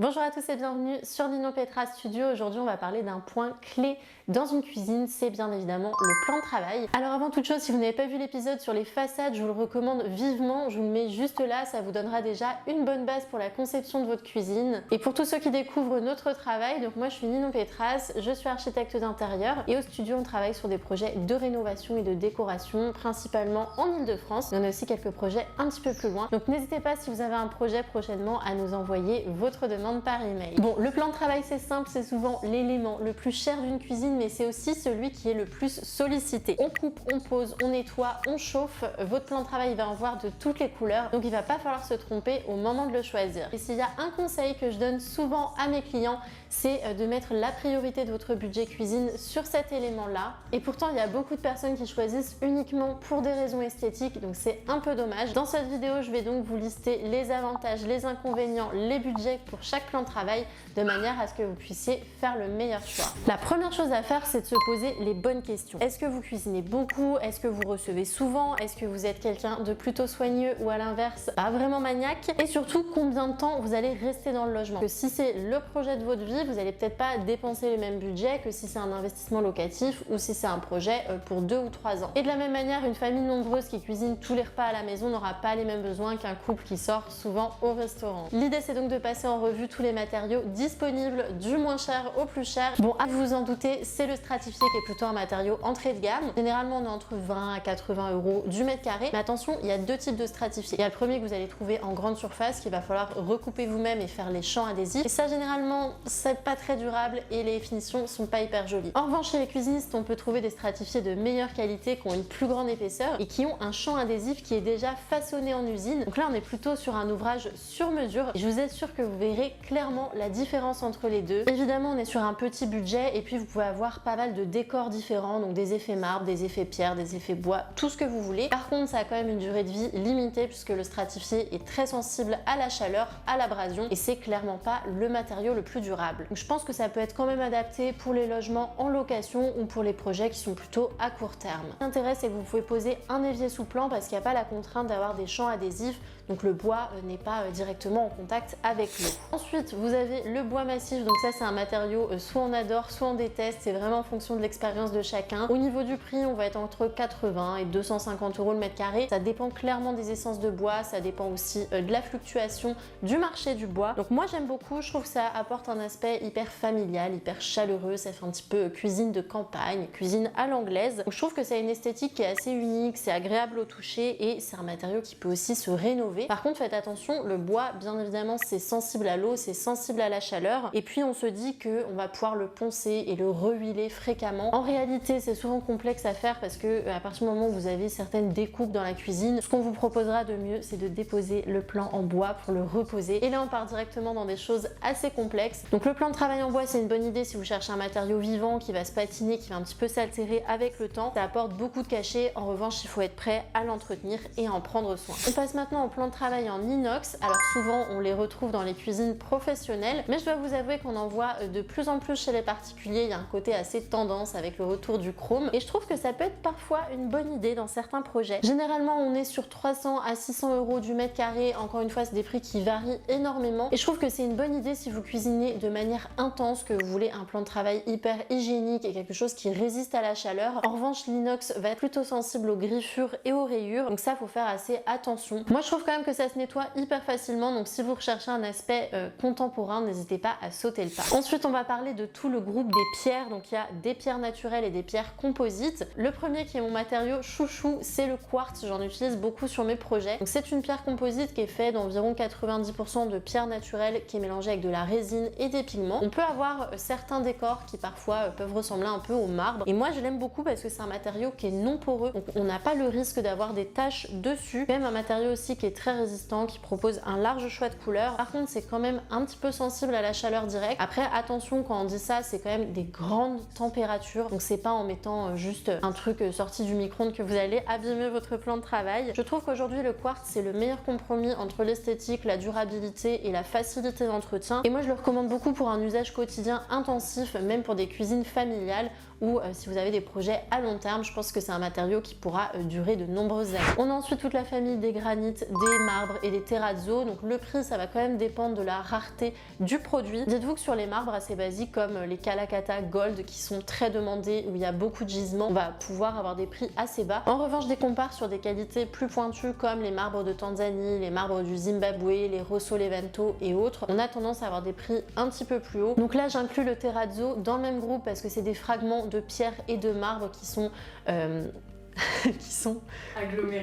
Bonjour à tous et bienvenue sur Ninon Petra Studio. Aujourd'hui on va parler d'un point clé dans une cuisine, c'est bien évidemment le plan de travail. Alors avant toute chose, si vous n'avez pas vu l'épisode sur les façades, je vous le recommande vivement, je vous le mets juste là, ça vous donnera déjà une bonne base pour la conception de votre cuisine. Et pour tous ceux qui découvrent notre travail, donc moi je suis Ninon Petras, je suis architecte d'intérieur et au studio on travaille sur des projets de rénovation et de décoration, principalement en Ile-de-France. Mais on a aussi quelques projets un petit peu plus loin, donc n'hésitez pas si vous avez un projet prochainement à nous envoyer votre demande par email. Bon, le plan de travail c'est simple, c'est souvent l'élément le plus cher d'une cuisine, mais c'est aussi celui qui est le plus sollicité. On coupe, on pose, on nettoie, on chauffe, votre plan de travail va en voir de toutes les couleurs, donc il va pas falloir se tromper au moment de le choisir. Et s'il y a un conseil que je donne souvent à mes clients, c'est de mettre la priorité de votre budget cuisine sur cet élément-là. Et pourtant, il y a beaucoup de personnes qui choisissent uniquement pour des raisons esthétiques, donc c'est un peu dommage. Dans cette vidéo, je vais donc vous lister les avantages, les inconvénients, les budgets pour chaque plan de travail, de manière à ce que vous puissiez faire le meilleur choix. La première chose à faire, c'est de se poser les bonnes questions. Est-ce que vous cuisinez beaucoup? Est-ce que vous recevez souvent? Est-ce que vous êtes quelqu'un de plutôt soigneux ou à l'inverse, pas vraiment maniaque? Et surtout, combien de temps vous allez rester dans le logement? Que si c'est le projet de votre vie, vous n'allez peut-être pas dépenser le même budget que si c'est un investissement locatif ou si c'est un projet pour 2 ou 3 ans. Et de la même manière, une famille nombreuse qui cuisine tous les repas à la maison n'aura pas les mêmes besoins qu'un couple qui sort souvent au restaurant. L'idée, c'est donc de passer en revue tous les matériaux disponibles du moins cher au plus cher. Bon, à vous en douter, c'est le stratifié qui est plutôt un matériau entrée de gamme. Généralement, on est entre 20 à 80 € du mètre carré. Mais attention, il y a deux types de stratifiés. Il y a le premier que vous allez trouver en grande surface qu'il va falloir recouper vous-même et faire les champs adhésifs. Et ça, généralement, c'est pas très durable et les finitions sont pas hyper jolies. En revanche, chez les cuisinistes, on peut trouver des stratifiés de meilleure qualité qui ont une plus grande épaisseur et qui ont un champ adhésif qui est déjà façonné en usine. Donc là, on est plutôt sur un ouvrage sur mesure et je vous assure que vous verrez clairement la différence entre les deux. Évidemment, on est sur un petit budget et puis vous pouvez avoir pas mal de décors différents, donc des effets marbre, des effets pierre, des effets bois, tout ce que vous voulez. Par contre, ça a quand même une durée de vie limitée puisque le stratifié est très sensible à la chaleur, à l'abrasion et c'est clairement pas le matériau le plus durable. Donc je pense que ça peut être quand même adapté pour les logements en location ou pour les projets qui sont plutôt à court terme. L'intérêt, c'est que vous pouvez poser un évier sous plan parce qu'il n'y a pas la contrainte d'avoir des champs adhésifs, donc le bois n'est pas directement en contact avec l'eau. Ensuite, vous avez le bois massif, donc ça c'est un matériau soit on adore, soit on déteste, c'est vraiment en fonction de l'expérience de chacun. Au niveau du prix, on va être entre 80 et 250 € le mètre carré. Ça dépend clairement des essences de bois, ça dépend aussi de la fluctuation du marché du bois. Donc moi j'aime beaucoup, je trouve que ça apporte un aspect hyper familial, hyper chaleureux, ça fait un petit peu cuisine de campagne, cuisine à l'anglaise. Donc je trouve que ça a une esthétique qui est assez unique, c'est agréable au toucher et c'est un matériau qui peut aussi se rénover. Par contre, faites attention, le bois, bien évidemment, c'est sensible à l'eau, c'est sensible à la chaleur et puis on se dit qu'on va pouvoir le poncer et le rehuiler fréquemment. En réalité, c'est souvent complexe à faire parce que à partir du moment où vous avez certaines découpes dans la cuisine, ce qu'on vous proposera de mieux, c'est de déposer le plan en bois pour le reposer. Et là, on part directement dans des choses assez complexes. Donc le plan de travail en bois, c'est une bonne idée si vous cherchez un matériau vivant qui va se patiner, qui va un petit peu s'altérer avec le temps. Ça apporte beaucoup de cachet. En revanche, il faut être prêt à l'entretenir et à en prendre soin. On passe maintenant au plan de travail en inox. Alors souvent, on les retrouve dans les cuisines professionnelles, mais je dois vous avouer qu'on en voit de plus en plus chez les particuliers. Il y a un côté assez tendance avec le retour du chrome et je trouve que ça peut être parfois une bonne idée dans certains projets. Généralement, on est sur 300 à 600 € du mètre carré. Encore une fois, c'est des prix qui varient énormément et je trouve que c'est une bonne idée si vous cuisinez de manière intense, que vous voulez un plan de travail hyper hygiénique et quelque chose qui résiste à la chaleur. En revanche, l'inox va être plutôt sensible aux griffures et aux rayures, donc ça, faut faire assez attention. Moi, je trouve quand même que ça se nettoie hyper facilement, donc si vous recherchez un aspect contemporain, n'hésitez pas à sauter le pas. Ensuite, on va parler de tout le groupe des pierres, donc il y a des pierres naturelles et des pierres composites. Le premier qui est mon matériau chouchou, c'est le quartz, j'en utilise beaucoup sur mes projets. Donc c'est une pierre composite qui est faite d'environ 90% de pierre naturelle qui est mélangée avec de la résine et des pigments. On peut avoir certains décors qui parfois peuvent ressembler un peu au marbre et moi je l'aime beaucoup parce que c'est un matériau qui est non poreux, donc on n'a pas le risque d'avoir des taches dessus. Même un matériau aussi qui est très résistant, qui propose un large choix de couleurs. Par contre, c'est quand même un petit peu sensible à la chaleur directe. Après, attention, quand on dit ça, c'est quand même des grandes températures, donc c'est pas en mettant juste un truc sorti du micro-ondes que vous allez abîmer votre plan de travail. Je trouve qu'aujourd'hui le quartz c'est le meilleur compromis entre l'esthétique, la durabilité et la facilité d'entretien et moi je le recommande beaucoup pour un usage quotidien intensif, même pour des cuisines familiales. ou si vous avez des projets à long terme, je pense que c'est un matériau qui pourra durer de nombreuses années. On a ensuite toute la famille des granites, des marbres et des terrazzo. Donc le prix, ça va quand même dépendre de la rareté du produit. Dites-vous que sur les marbres assez basiques comme les Kalakata Gold qui sont très demandés, où il y a beaucoup de gisements, on va pouvoir avoir des prix assez bas. En revanche, dès qu'on part sur des qualités plus pointues comme les marbres de Tanzanie, les marbres du Zimbabwe, les Rosso Levanto et autres, on a tendance à avoir des prix un petit peu plus hauts. Donc là, j'inclus le terrazzo dans le même groupe parce que c'est des fragments de pierre et de marbre qui sont qui sont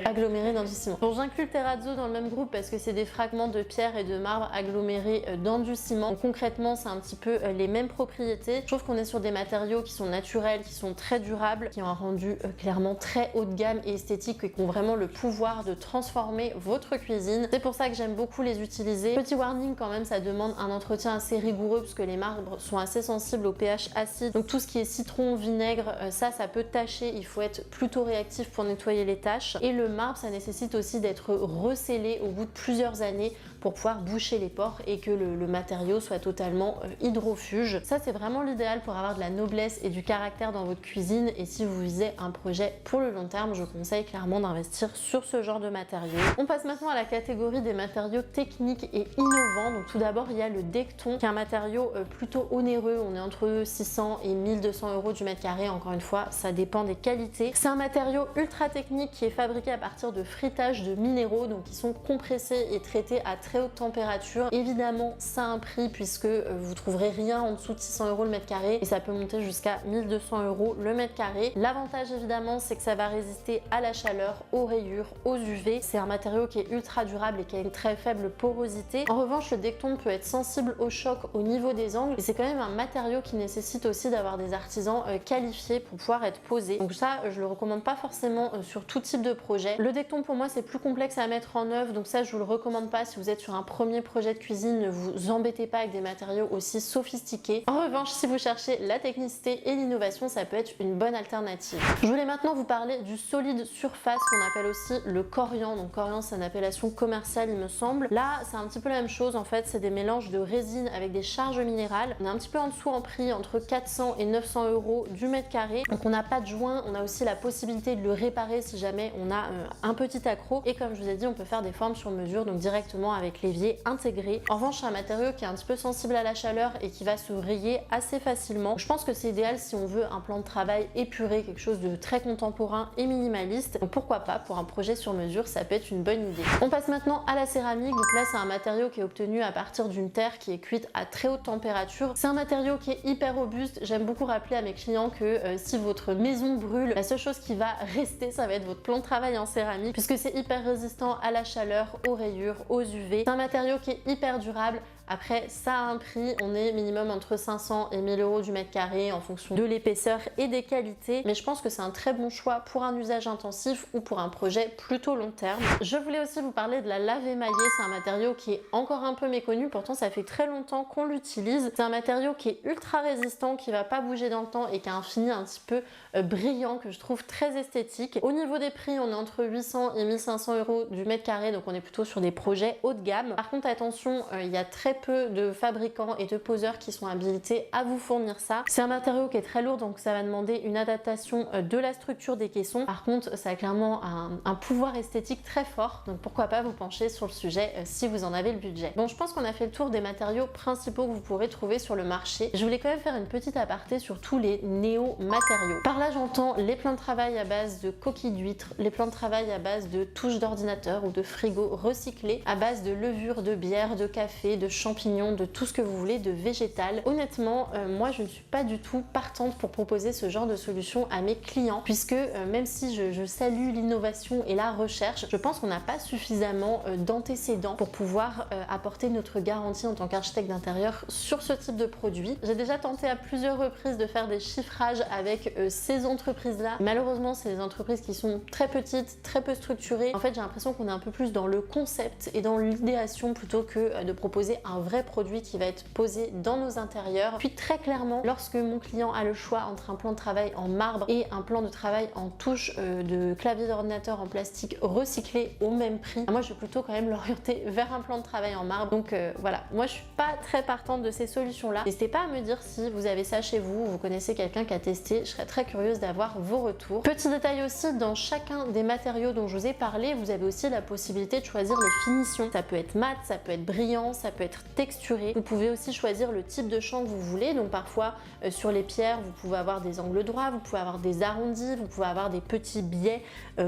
agglomérés dans du ciment. Donc j'inclus le terrazzo dans le même groupe parce que c'est des fragments de pierre et de marbre agglomérés dans du ciment. Donc concrètement, c'est un petit peu les mêmes propriétés. Je trouve qu'on est sur des matériaux qui sont naturels, qui sont très durables, qui ont un rendu clairement très haut de gamme et esthétique et qui ont vraiment le pouvoir de transformer votre cuisine. C'est pour ça que j'aime beaucoup les utiliser. Petit warning quand même, ça demande un entretien assez rigoureux parce que les marbres sont assez sensibles au pH acide. Donc tout ce qui est citron, vinaigre, ça peut tacher. Il faut être plutôt réactif pour nettoyer les taches. Et le marbre, ça nécessite aussi d'être recellé au bout de plusieurs années pour pouvoir boucher les pores et que le matériau soit totalement hydrofuge. Ça, c'est vraiment l'idéal pour avoir de la noblesse et du caractère dans votre cuisine. Et si vous visez un projet pour le long terme, je conseille clairement d'investir sur ce genre de matériaux. On passe maintenant à la catégorie des matériaux techniques et innovants. Donc tout d'abord, il y a le Decton, qui est un matériau plutôt onéreux. On est entre 600 et 1200 euros du mètre carré. Encore une fois, ça dépend des qualités. C'est un matériau ultra technique qui est fabriqué à partir de frittage de minéraux, donc qui sont compressés et traités à très haute température. Évidemment, ça a un prix puisque vous trouverez rien en dessous de 600 euros le mètre carré et ça peut monter jusqu'à 1200 euros le mètre carré. L'avantage évidemment, c'est que ça va résister à la chaleur, aux rayures, aux UV. C'est un matériau qui est ultra durable et qui a une très faible porosité. En revanche, le Decton peut être sensible au choc au niveau des angles et c'est quand même un matériau qui nécessite aussi d'avoir des artisans qualifiés pour pouvoir être posé. Donc ça, je le recommande pas forcément sur tout type de projet. Le Decton pour moi, c'est plus complexe à mettre en œuvre, donc ça, je vous le recommande pas si vous êtes sur un premier projet de cuisine. Ne vous embêtez pas avec des matériaux aussi sophistiqués. En revanche, si vous cherchez la technicité et l'innovation, ça peut être une bonne alternative. Je voulais maintenant vous parler du solide surface qu'on appelle aussi le corian. Donc corian, c'est une appellation commerciale, il me semble. Là, c'est un petit peu la même chose. En fait, c'est des mélanges de résine avec des charges minérales. On est un petit peu en dessous en prix, entre 400 et 900 euros du mètre carré. Donc on n'a pas de joint, on a aussi la possibilité de le réparer si jamais on a un petit accroc. Et comme je vous ai dit, on peut faire des formes sur mesure, donc directement avec l'évier intégré. En revanche, c'est un matériau qui est un petit peu sensible à la chaleur et qui va se rayer assez facilement. Je pense que c'est idéal si on veut un plan de travail épuré, quelque chose de très contemporain et minimaliste. Donc pourquoi pas, pour un projet sur mesure, ça peut être une bonne idée. On passe maintenant à la céramique. Donc là, c'est un matériau qui est obtenu à partir d'une terre qui est cuite à très haute température. C'est un matériau qui est hyper robuste. J'aime beaucoup rappeler à mes clients que si votre maison brûle, la seule chose qui va rester, ça va être votre plan de travail en céramique, puisque c'est hyper résistant à la chaleur, aux rayures, aux UV. C'est un matériau qui est hyper durable. Après, ça a un prix, on est minimum entre 500 et 1000 euros du mètre carré en fonction de l'épaisseur et des qualités, mais je pense que c'est un très bon choix pour un usage intensif ou pour un projet plutôt long terme. Je voulais aussi vous parler de la lave émaillée. C'est un matériau qui est encore un peu méconnu, pourtant ça fait très longtemps qu'on l'utilise. C'est un matériau qui est ultra résistant, qui va pas bouger dans le temps et qui a un fini un petit peu brillant que je trouve très esthétique. Au niveau des prix, on est entre 800 et 1500 euros du mètre carré, donc on est plutôt sur des projets haut de gamme. Par contre, attention, il y a très peu de fabricants et de poseurs qui sont habilités à vous fournir ça. C'est un matériau qui est très lourd, donc ça va demander une adaptation de la structure des caissons. Par contre, ça a clairement un pouvoir esthétique très fort, donc pourquoi pas vous pencher sur le sujet si vous en avez le budget. Bon, je pense qu'on a fait le tour des matériaux principaux que vous pourrez trouver sur le marché. Je voulais quand même faire une petite aparté sur tous les néo-matériaux. Par là, j'entends les plans de travail à base de coquilles d'huîtres, les plans de travail à base de touches d'ordinateur ou de frigo recyclés, à base de levure de bière, de café, de champignons, de tout ce que vous voulez, de végétal. Honnêtement, moi je ne suis pas du tout partante pour proposer ce genre de solution à mes clients, puisque même si je salue l'innovation et la recherche, je pense qu'on n'a pas suffisamment d'antécédents pour pouvoir apporter notre garantie en tant qu'architecte d'intérieur sur ce type de produit. J'ai déjà tenté à plusieurs reprises de faire des chiffrages avec ces entreprises-là. Malheureusement, c'est des entreprises qui sont très petites, très peu structurées. En fait, j'ai l'impression qu'on est un peu plus dans le concept et dans l'idéation plutôt que de proposer un un vrai produit qui va être posé dans nos intérieurs. Puis très clairement, lorsque mon client a le choix entre un plan de travail en marbre et un plan de travail en touche de clavier d'ordinateur en plastique recyclé au même prix, moi je vais plutôt quand même l'orienter vers un plan de travail en marbre. Donc voilà, moi je suis pas très partante de ces solutions là. N'hésitez pas à me dire si vous avez ça chez vous, vous connaissez quelqu'un qui a testé, je serais très curieuse d'avoir vos retours. Petit détail aussi, dans chacun des matériaux dont je vous ai parlé, vous avez aussi la possibilité de choisir les finitions. Ça peut être mat, ça peut être brillant, ça peut être texturé. Vous pouvez aussi choisir le type de champ que vous voulez. Donc parfois sur les pierres, vous pouvez avoir des angles droits, vous pouvez avoir des arrondis, vous pouvez avoir des petits biais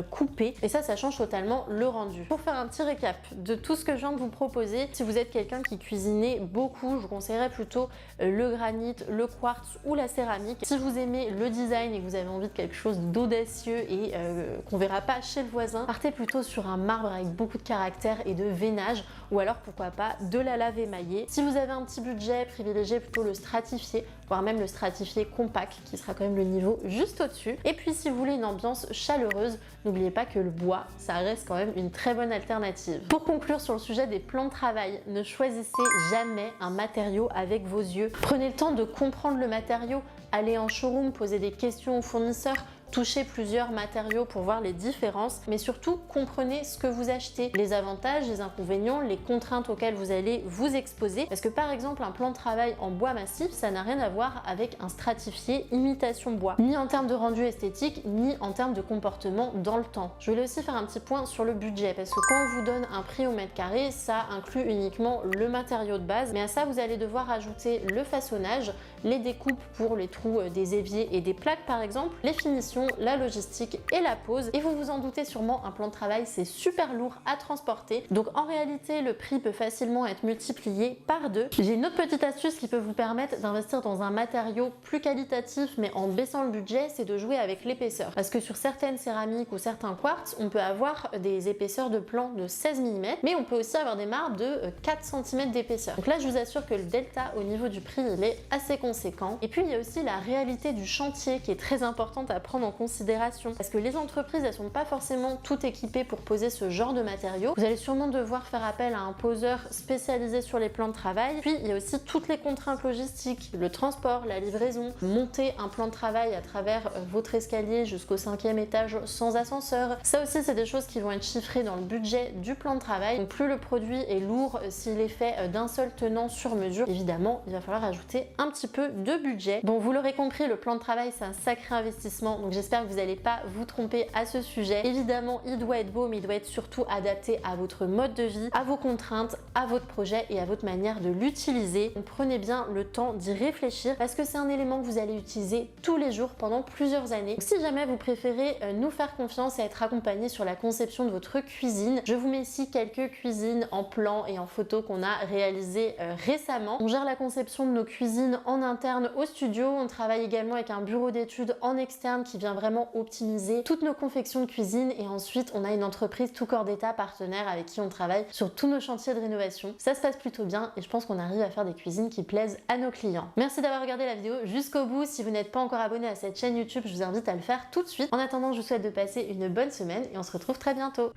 coupés. Et ça change totalement le rendu. Pour faire un petit récap de tout ce que je viens de vous proposer, si vous êtes quelqu'un qui cuisinait beaucoup, je vous conseillerais plutôt le granit, le quartz ou la céramique. Si vous aimez le design et que vous avez envie de quelque chose d'audacieux et qu'on verra pas chez le voisin, partez plutôt sur un marbre avec beaucoup de caractère et de veinage, ou alors pourquoi pas de la lave émaillée. Si vous avez un petit budget, privilégiez plutôt le stratifié, voire même le stratifié compact qui sera quand même le niveau juste au-dessus. Et puis si vous voulez une ambiance chaleureuse, n'oubliez pas que le bois, ça reste quand même une très bonne alternative. Pour conclure sur le sujet des plans de travail, ne choisissez jamais un matériau avec vos yeux. Prenez le temps de comprendre le matériau, allez en showroom, posez des questions aux fournisseurs, touchez plusieurs matériaux pour voir les différences, mais surtout comprenez ce que vous achetez, les avantages, les inconvénients, les contraintes auxquelles vous allez vous exposer. Parce que par exemple, un plan de travail en bois massif, ça n'a rien à voir avec un stratifié imitation bois, ni en termes de rendu esthétique, ni en termes de comportement dans le temps. Je voulais aussi faire un petit point sur le budget, parce que quand on vous donne un prix au mètre carré, ça inclut uniquement le matériau de base, mais à ça vous allez devoir ajouter le façonnage, les découpes pour les trous des éviers et des plaques par exemple, les finitions, la logistique et la pose. Et vous vous en doutez sûrement, un plan de travail c'est super lourd à transporter, donc en réalité le prix peut facilement être multiplié par 2. J'ai une autre petite astuce qui peut vous permettre d'investir dans un matériau plus qualitatif mais en baissant le budget, c'est de jouer avec l'épaisseur, parce que sur certaines céramiques ou certains quartz on peut avoir des épaisseurs de plan de 16 mm, mais on peut aussi avoir des marbres de 4 cm d'épaisseur. Donc là je vous assure que le delta au niveau du prix il est assez conséquent. Et puis il y a aussi la réalité du chantier qui est très importante à prendre en considération, parce que les entreprises elles sont pas forcément toutes équipées pour poser ce genre de matériaux. Vous allez sûrement devoir faire appel à un poseur spécialisé sur les plans de travail. Puis il y a aussi toutes les contraintes logistiques, le transport, la livraison, monter un plan de travail à travers votre escalier jusqu'au 5e étage sans ascenseur. Ça aussi c'est des choses qui vont être chiffrées dans le budget du plan de travail. Donc plus le produit est lourd, s'il est fait d'un seul tenant sur mesure, évidemment il va falloir ajouter un petit peu de budget. Bon, vous l'aurez compris, le plan de travail c'est un sacré investissement, donc j'espère que vous n'allez pas vous tromper à ce sujet. Évidemment il doit être beau, mais il doit être surtout adapté à votre mode de vie, à vos contraintes, à votre projet et à votre manière de l'utiliser. Donc prenez bien le temps d'y réfléchir, parce que c'est un élément que vous allez utiliser tous les jours pendant plusieurs années. Donc si jamais vous préférez nous faire confiance et être accompagné sur la conception de votre cuisine, je vous mets ici quelques cuisines en plan et en photo qu'on a réalisées récemment. On gère la conception de nos cuisines en interne au studio, on travaille également avec un bureau d'études en externe qui vient vraiment optimiser toutes nos confections de cuisine, et ensuite on a une entreprise tout corps d'état partenaire avec qui on travaille sur tous nos chantiers de rénovation. Ça se passe plutôt bien et je pense qu'on arrive à faire des cuisines qui plaisent à nos clients. Merci d'avoir regardé la vidéo jusqu'au bout. Si vous n'êtes pas encore abonné à cette chaîne YouTube, je vous invite à le faire tout de suite. En attendant, je vous souhaite de passer une bonne semaine et on se retrouve très bientôt.